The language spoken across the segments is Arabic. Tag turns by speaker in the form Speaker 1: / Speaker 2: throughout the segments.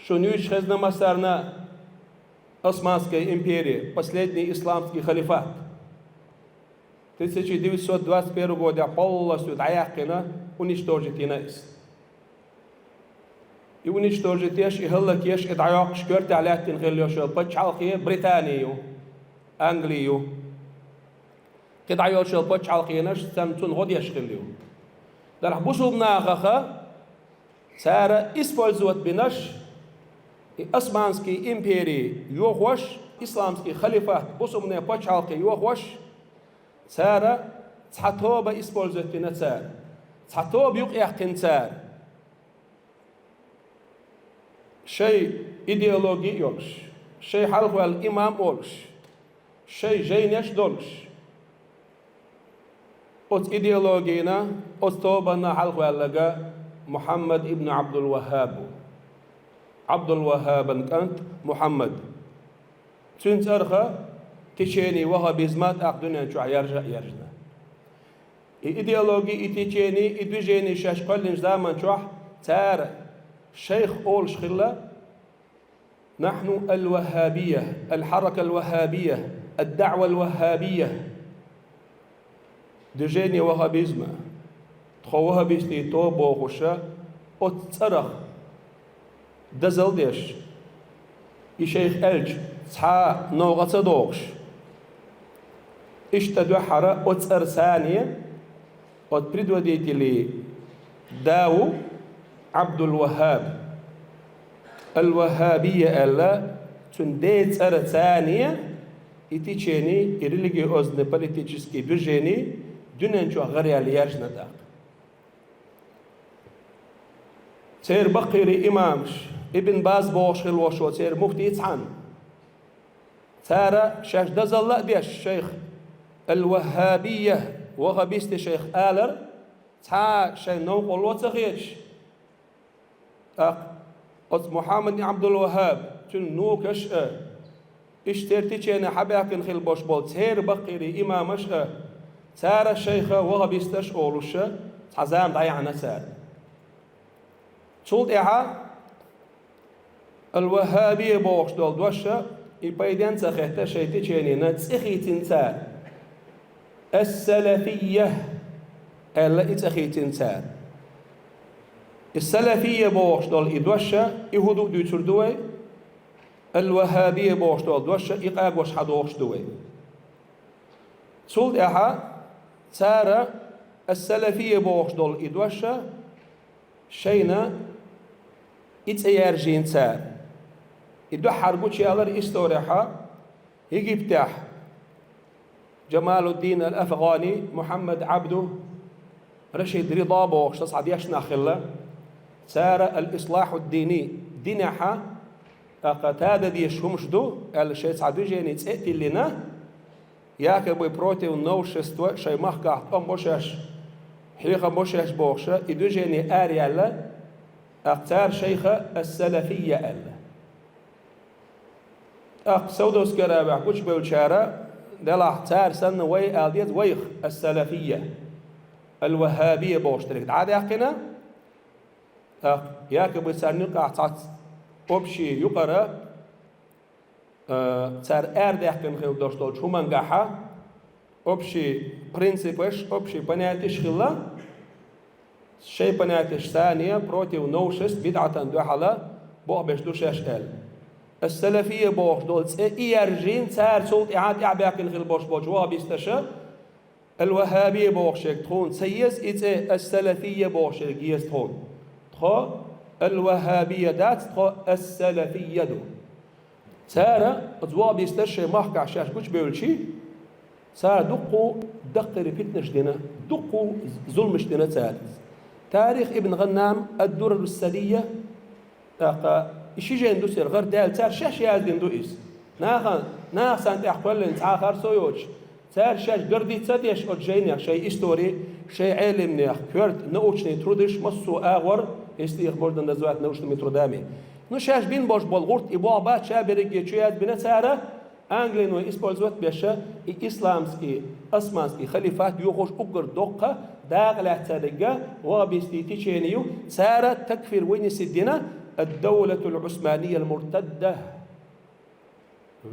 Speaker 1: Шунюч Хезнамасарна Османская империя, последний исламский халифат. В 1921 году полностью Даяхкина уничтожит Инес. И уничтожит еш, и Хеллакеш, и Даяк шкерт алятин Хеллешел, Пачалхия, Британию, Англию. Кидайошел Пачалхинаш, Самтун Годеш Хеллю. Дарх Бушубна Хаха, Сара использует бинаш, и Османской империи Йохваш, исламский халифат, Бушубная Пачалхи Йохваш, Сара Цхатоба использует бина Цар. Цхатоб юқяхкин Цар. Шей идеологии йолш, шей халхвал имам олш, шей жейнеш долш. От идеологийна, от тобана халхваллага Мухаммад ибн Абдул Вахабу. Абдул Вахабан кант Мухаммад. Цунц арха течени вахабизмат aqdunen çuha yarja. İdeoloji itecheni idvijeni şaşqallin zaman çuha tar شيخ أول شخلة نحن الوهابية الحركة الوهابية الدعوة الوهابية دجاني وهابيزما تخو وهابيستي توبو خوشا أتصرخ دزل ديش شيخ ألج تصحى نوغة دوغش اشتدو حرا أتصر ثانية أتبردو ديتي لي داو عبد الوهاب الوهابية ألا تنديت سنة ثانية إتيشيني إريليجي أوزن بوليتيشسكي بجيني دونن شو غريا ليارجنا داق سير بقيري إمامش ابن باز بوش الوشو سير مفتي يتحن تارا شاش دزل ديش شيخ الوهابية وغبيست شيخ آلر تا شي نوق الوتغيش محمد عبد الوهاب تن نوكش اشترتي تشينا حباكن خيل بوش بول تير بقيري امامش تار الشيخ وغبيستش اولوش حزام ضيعنا سار تولد اها الوهابيه بوش دول دوشه يبيدن تخيت شيتي تشينينا تسخيتين تار السلفيه الا تسخيتين تار السلفية بوش دول إدوشة يهودو دوتر دوي الوهابية بوش دول دوشة إقاق وش حدوش دوي سولد إحا تارا السلفية بوش دول إدوشة شينا إتأيارجين تار إدو حرقوش يالر إستوريحا يجي بتاح جمال الدين الأفغاني محمد عبده رشيد رضا بوش تصعد يشنا خلا سار الإصلاح الديني دينها قتادة ديش همشدو الشيء صعدو جيني تأتي لنا ياك بوي بروتي ونوشستو شي مخقع بوشاش حريقة بوشاش بوشا إدو جيني آري ألا أقتار شيخ السلفية ألا سودوس كرابع كوش بولشارة دل أحتار سنة وي آلديت ويخ السلفية الوهابية بوشترك عادي أحكينا ياك بسرني قاعد أبشي يقرأ سر أرد يحكم خيل داشتول شو من جاها أبشي برينسيبش أبشي بنياتش خلا شيء بنياتش ثانية بروتي ونوشست بدعة دوحلا بوه بشدوشش ال السلفية بوش دول إيرجين سر صوت إعاد إعباك الخيل بوش بوجوا بيستشى الوهابية بوشك تكون سيس إيه السلفية بوشك يستهون الوهابية دات السلفية دو سارة أزواب يستشي محكع شاش كوش بيولشي سارة دقر فتنش دينا دقو ظلمش دينا تاريخ ابن غنام الدور السلية إشي جين دو سير غير دال سار شاش يازدين دو إس ناخ سانت أحقل لنت آخر سويوش سار شاش قردي تساديش أجينيا شيء إستوري شيء علمني كورت نوشني ترودش مصو آغور استيخ بردن دزوات نوشت مترو دامي نو شاش بين باش بالغورت إبوابات شابرق يتشيات بنا سارة أنجلين وإسبولزوات بيشا إسلامسكي أسمانسكي خليفات يوغوش أقر دوقة داغل اعتادقة وابيستي تيشينيو سارة تكفير وين سدنا الدولة العثمانية المرتدة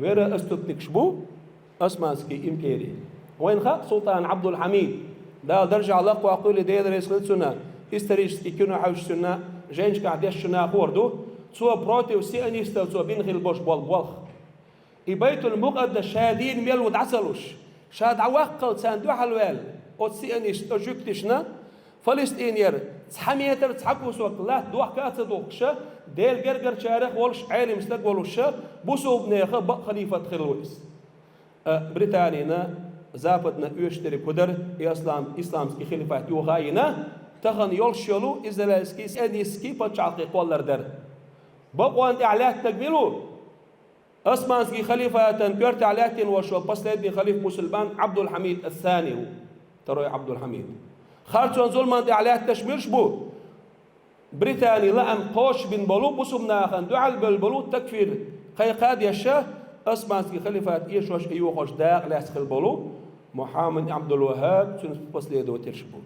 Speaker 1: ويرا استبنكشبو أسمانسكي إمبيري وين خا سلطان عبد الحميد دا درجة الله وأقول دي درس سنة исторически كنا حوش سنة جينش قاعدش سنة خوردو سو بروتي وسيانيست سو بينخل بوش بالبوخ بيت المقدس شادين ميل ودعسلوش شاد عواقل ساندو حلوال او سيانيست او جوكتشنا فلسطينير تحميتر تحكوس وقت لا دوح كاتس دوخشة ديل جرجر شارخ ولش عالم استقبلوش بوسو بنيخ بق خليفة خلويس بريطانيا زابطنا يشتري قدر إسلامسكي خليفات يوغاينا تغن يولشيلو إزرائيلسكي سيانيسكي بتشعقي قولر در بقوان إعلات تقبلو أسمانسكي خليفة كرت إعلات وشو بسلت خليفة مسلمان عبد الحميد الثاني تروي عبد الحميد خارجون ظلمان إعلات تشميرش بو بريطاني لأن قوش بن بلو بسمنا خان دعال بالبلو تكفير قيقاد يشاه أسمانسكي خليفة إيش وش أيوه خوش داق لا يسخل بلو محمد عبد الوهاب سنس بسلت وترشبو